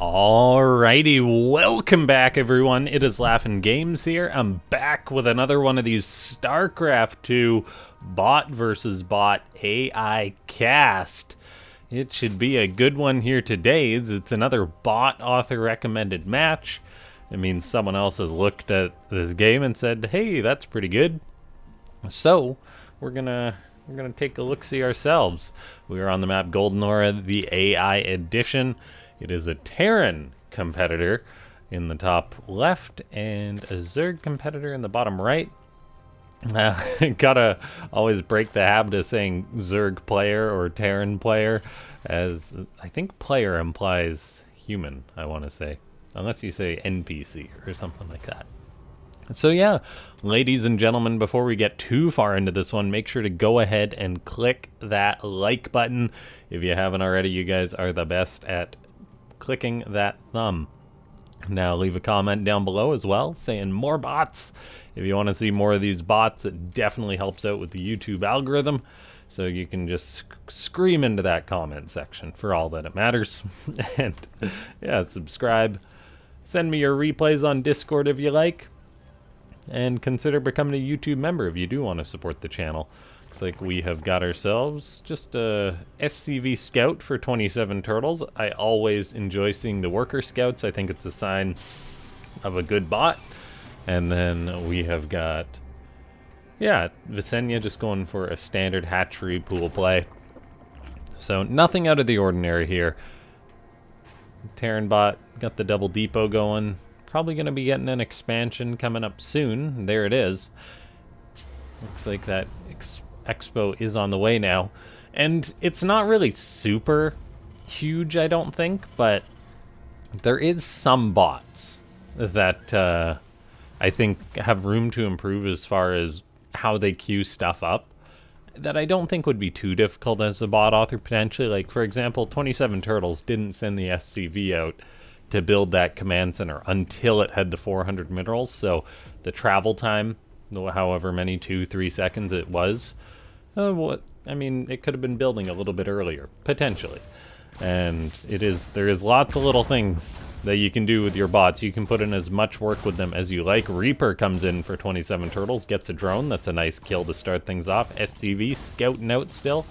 Alrighty, welcome back everyone. It is LaughNgamez here. I'm back with another one of these Starcraft 2 bot versus bot AI cast. It should be a good one here today. It's another bot author recommended match. It means someone else has looked at this game and said, hey, that's pretty good. So we're gonna take a look-see ourselves. We are on the map Golden Aura, the AI edition. It is a Terran competitor in the top left and a Zerg competitor in the bottom right. Gotta always break the habit of saying Zerg player or Terran player, as I think player implies human, I want to say. Unless you say NPC or something like that. So yeah, ladies and gentlemen, before we get too far into this one, make sure to go ahead and click that like button. If you haven't already, you guys are the best at clicking that thumb. Now leave a comment down below as well saying more bots. If you want to see more of these bots, it definitely helps out with the YouTube algorithm. So you can just scream into that comment section for all that it matters. And yeah, subscribe. Send me your replays on Discord if you like. And consider becoming a YouTube member if you do want to support the channel. Looks like we have got ourselves just a SCV scout for 27Turtles. I always enjoy seeing the worker scouts. I think it's a sign of a good bot. And then we have got, yeah, Visenya just going for a standard hatchery pool play. So nothing out of the ordinary here. Terran bot got the double depot going. Probably going to be getting an expansion coming up soon. There it is. Looks like that expo is on the way now. And it's not really super huge, I don't think, but there is some bots that I think have room to improve as far as how they queue stuff up that I don't think would be too difficult as a bot author potentially. Like, for example, 27Turtles didn't send the SCV out to build that command center until it had the 400 minerals, so the travel time, however many 2-3 seconds it was, I mean, it could have been building a little bit earlier, potentially. And there is lots of little things that you can do with your bots. You can put in as much work with them as you like. Reaper comes in for 27Turtles, gets a drone. That's a nice kill to start things off. SCV scouting out still.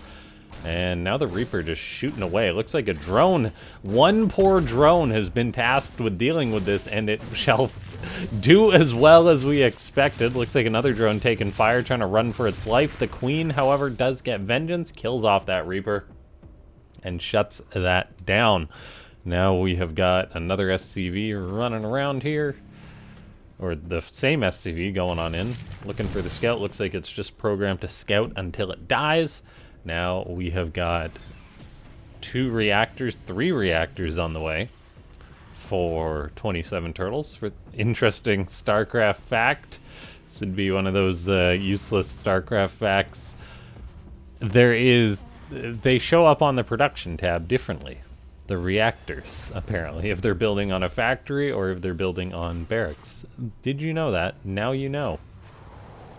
And now the Reaper just shooting away. It looks like a drone. One poor drone has been tasked with dealing with this, and it shall do as well as we expected. Looks like another drone taking fire, trying to run for its life. The Queen, however, does get vengeance, kills off that Reaper, and shuts that down. Now we have got another SCV running around here. Or the same SCV going on in. Looking for the scout. Looks like it's just programmed to scout until it dies. Now we have got 3 reactors on the way for 27Turtles. For interesting Starcraft fact. This would be one of those useless Starcraft facts. They show up on the production tab differently. The reactors, apparently, if they're building on a factory or if they're building on barracks. Did you know that? Now you know.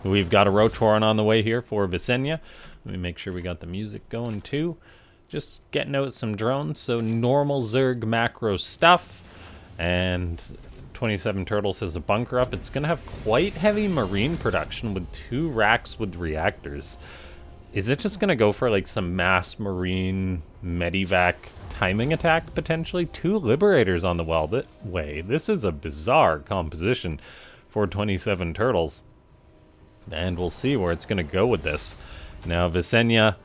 We've got a Rotoran on the way here for Visenya. Let me make sure we got the music going too. Just getting out some drones, so normal Zerg macro stuff. And 27Turtles has a bunker up. It's going to have quite heavy marine production with 2 racks with reactors. Is it just going to go for like some mass marine medivac timing attack potentially? 2 Liberators on the way. This is a bizarre composition for 27Turtles. And we'll see where it's going to go with this. Now Visenya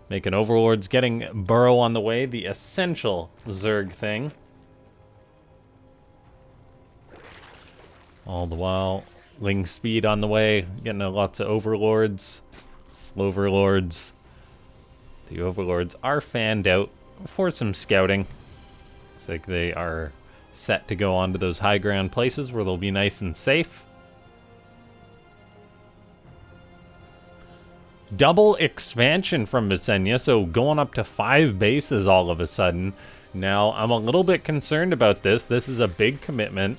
making overlords, getting Burrow on the way, the essential Zerg thing. All the while, Ling speed on the way, getting lots of overlords, sloverlords. The overlords are fanned out for some scouting. Looks like they are set to go on to those high ground places where they'll be nice and safe. Double expansion from Visenya, so going up to 5 bases all of a sudden. Now, I'm a little bit concerned about this. This is a big commitment,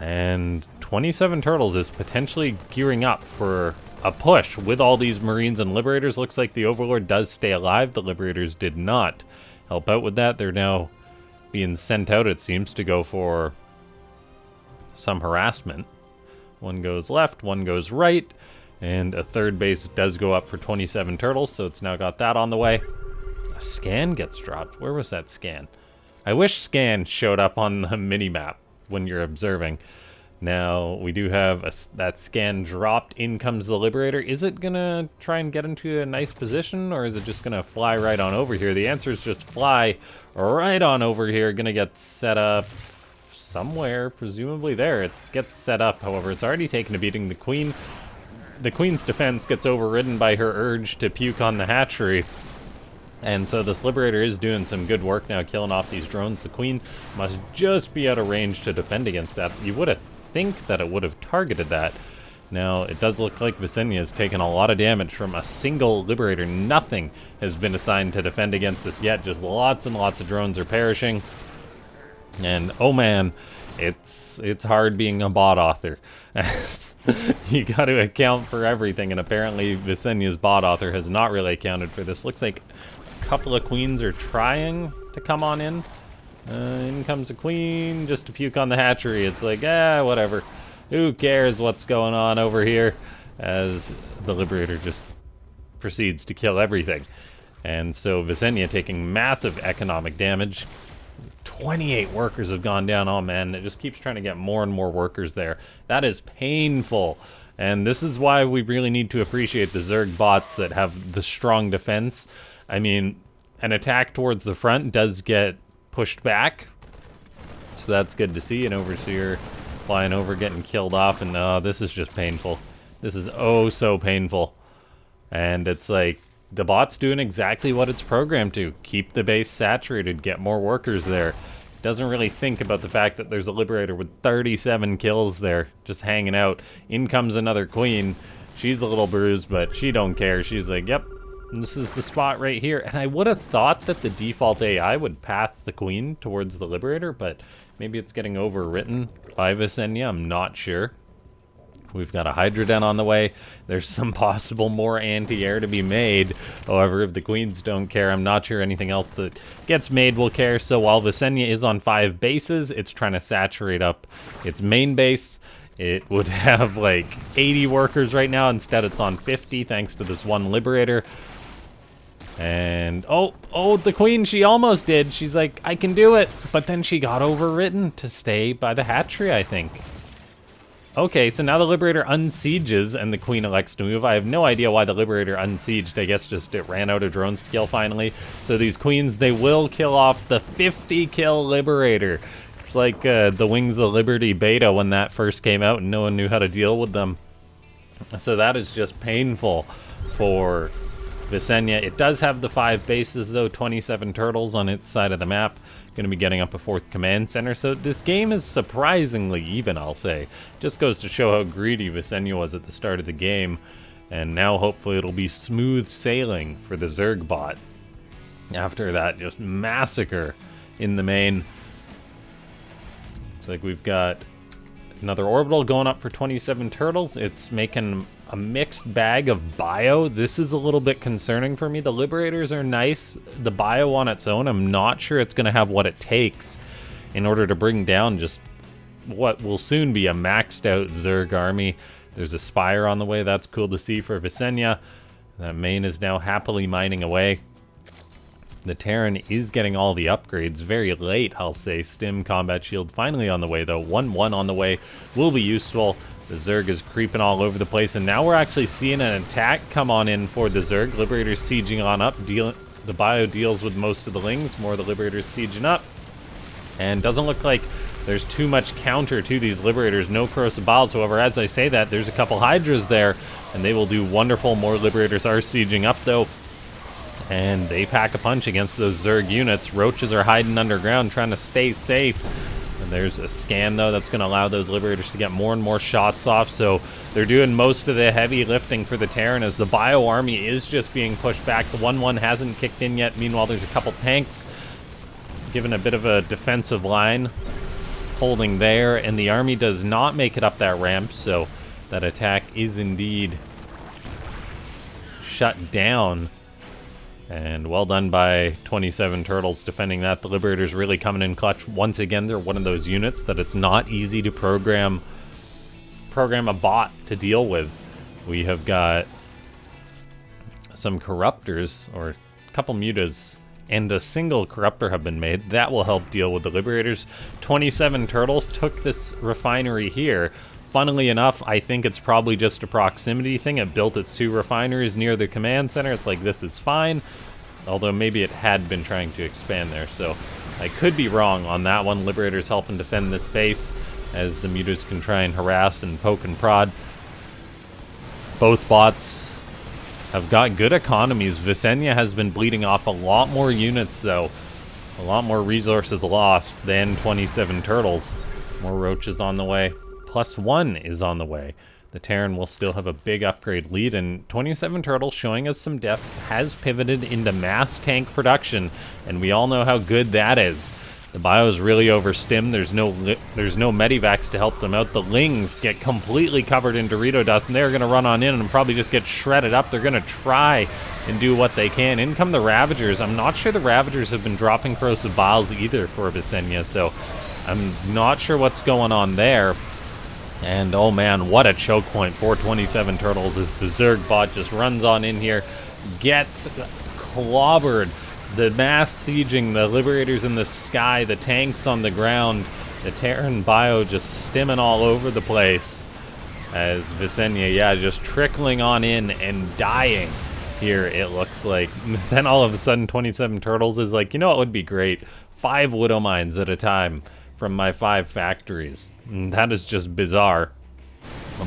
and 27Turtles is potentially gearing up for a push with all these Marines and Liberators. Looks like the Overlord does stay alive. The Liberators did not help out with that. They're now being sent out, it seems, to go for some harassment. One goes left, one goes right, and a third base does go up for 27Turtles, so it's now got that on the way. A scan gets dropped. Where was that scan? I wish scan showed up on the mini-map when you're observing. Now, we do have that scan dropped. In comes the Liberator. Is it gonna try and get into a nice position, or is it just gonna fly right on over here? The answer is just fly right on over here. Gonna get set up somewhere, presumably there. It gets set up, however, it's already taken a beating. The Queen. The Queen's defense gets overridden by her urge to puke on the hatchery. And so this Liberator is doing some good work now, killing off these drones. The Queen must just be out of range to defend against that. You would have think that it would have targeted that. Now, it does look like Visenya has taken a lot of damage from a single Liberator. Nothing has been assigned to defend against this yet. Just lots and lots of drones are perishing. And, oh man, it's hard being a bot author. You got to account for everything, and apparently Visenya's bot author has not really accounted for this. Looks like a couple of queens are trying to come on in. In comes a queen just to puke on the hatchery. It's like, whatever. Who cares what's going on over here? As the Liberator just proceeds to kill everything. And so Visenya taking massive economic damage. 28 workers have gone down. Oh man, it just keeps trying to get more and more workers there. That is painful. And this is why we really need to appreciate the Zerg bots that have the strong defense. I mean, an attack towards the front does get pushed back, so that's good to see. An Overseer flying over, getting killed off, and this is just painful. This is oh so painful. And it's like, the bot's doing exactly what it's programmed to. Keep the base saturated, get more workers there. Doesn't really think about the fact that there's a Liberator with 37 kills there, just hanging out. In comes another Queen. She's a little bruised, but she don't care. She's like, yep, this is the spot right here. And I would have thought that the default AI would path the Queen towards the Liberator, but maybe it's getting overwritten by Visenya. I'm not sure. We've got a Hydroden on the way. There's some possible more anti-air to be made. However, if the Queens don't care, I'm not sure anything else that gets made will care. So while Visenya is on 5 bases, it's trying to saturate up its main base. It would have like 80 workers right now. Instead, it's on 50 thanks to this one Liberator. And, oh, the Queen, she almost did. She's like, I can do it. But then she got overridden to stay by the hatchery, I think. Okay, so now the Liberator unsieges and the Queen elects to move. I have no idea why the Liberator unsieged. I guess just it ran out of drones to kill finally. So these Queens, they will kill off the 50-kill Liberator. It's like the Wings of Liberty beta when that first came out and no one knew how to deal with them. So that is just painful for Visenya. It does have the 5 bases though, 27Turtles on its side of the map. Going to be getting up a 4th command center, so this game is surprisingly even, I'll say. Just goes to show how greedy Visenya was at the start of the game, and now hopefully it'll be smooth sailing for the Zerg bot after that just massacre in the main. It's like we've got another orbital going up for 27Turtles. It's making a mixed bag of bio. This is a little bit concerning for me. The Liberators are nice. The bio on its own, I'm not sure it's going to have what it takes in order to bring down just what will soon be a maxed out Zerg army. There's a Spire on the way. That's cool to see for Visenya. That main is now happily mining away. The Terran is getting all the upgrades very late, I'll say. Stim, Combat Shield finally on the way, though. 1-1 on the way will be useful. The Zerg is creeping all over the place, and now we're actually seeing an attack come on in for the Zerg. Liberators sieging on up. The bio deals with most of the Lings. More of the Liberators sieging up. And doesn't look like there's too much counter to these Liberators. No Corrosive Biles. However, as I say that, there's a couple Hydras there, and they will do wonderful. More Liberators are sieging up, though. And they pack a punch against those Zerg units. Roaches are hiding underground, trying to stay safe. And there's a scan, though, that's going to allow those Liberators to get more and more shots off. So they're doing most of the heavy lifting for the Terran as the Bio Army is just being pushed back. The 1-1 hasn't kicked in yet. Meanwhile, there's a couple tanks given a bit of a defensive line holding there. And the army does not make it up that ramp. So that attack is indeed shut down. And well done by 27Turtles defending that. The Liberator's really coming in clutch. Once again, they're one of those units that it's not easy to program a bot to deal with. We have got some corruptors, or a couple mutas, and a single corruptor have been made. That will help deal with the Liberators. 27Turtles took this refinery here. Funnily enough, I think it's probably just a proximity thing. It built its 2 refineries near the command center. It's like, this is fine. Although maybe it had been trying to expand there. So I could be wrong on that one. Liberator's helping defend this base as the mutas can try and harass and poke and prod. Both bots have got good economies. Visenya has been bleeding off a lot more units, though. A lot more resources lost than 27Turtles. More roaches on the way. +1 is on the way. The Terran will still have a big upgrade lead, and 27Turtles, showing us some depth, has pivoted into mass tank production, and we all know how good that is. The bio is really overstimmed. There's no medivacs to help them out. The Lings get completely covered in Dorito dust, and they're going to run on in and probably just get shredded up. They're going to try and do what they can. In come the Ravagers. I'm not sure the Ravagers have been dropping corrosive biles either for Visenya, so I'm not sure what's going on there. And oh man, what a choke point for 27Turtles as the Zerg bot just runs on in here, gets clobbered. The mass sieging, the Liberators in the sky, the tanks on the ground, the Terran bio just stimming all over the place. As Visenya, yeah, just trickling on in and dying here, it looks like. Then all of a sudden 27Turtles is like, you know what would be great? 5 Widow Mines at a time from my 5 factories. And that is just bizarre.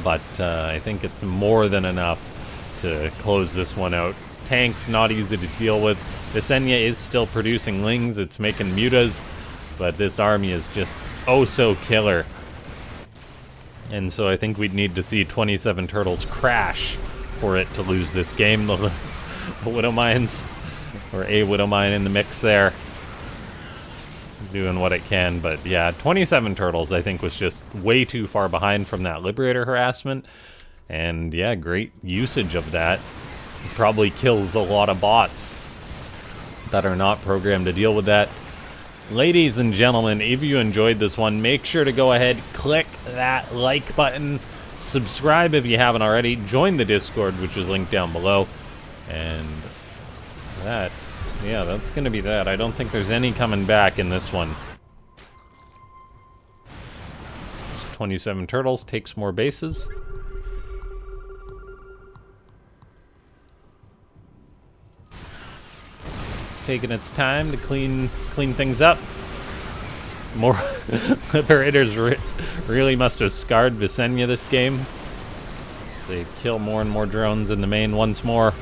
But I think it's more than enough to close this one out. Tanks, not easy to deal with. Visenya is still producing Lings, it's making mutas, but this army is just oh so killer. And so I think we'd need to see 27Turtles crash for it to lose this game. The Widow Mines, or a Widow Mine in the mix there, doing what it can. But yeah, 27Turtles I think was just way too far behind from that Liberator harassment. And yeah, great usage of that. Probably kills a lot of bots that are not programmed to deal with that. Ladies and gentlemen, if you enjoyed this one, make sure to go ahead, click that like button, subscribe if you haven't already, join the Discord, which is linked down below. And that, yeah, that's gonna be that. I don't think there's any coming back in this one. 27Turtles takes more bases. Taking its time to clean things up. More Liberators really must have scarred Visenya this game. So they kill more and more drones in the main once more.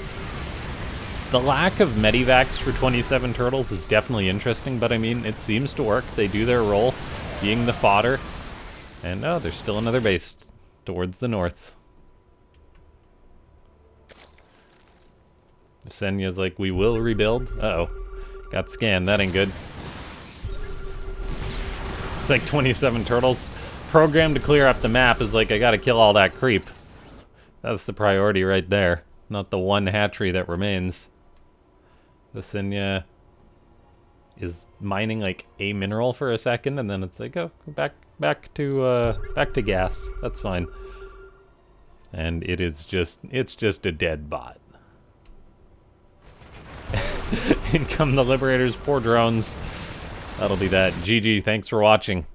The lack of medivacs for 27Turtles is definitely interesting, but I mean, it seems to work. They do their role, being the fodder. And oh, there's still another base towards the north. Visenya's like, we will rebuild. Uh-oh. Got scanned. That ain't good. It's like 27Turtles. Programmed to clear up the map is like, I gotta kill all that creep. That's the priority right there. Not the one hatchery that remains. Visenya is mining like a mineral for a second, and then it's like, oh, back to gas. That's fine. And it's just a dead bot. In come the Liberators, poor drones. That'll be that. GG, thanks for watching.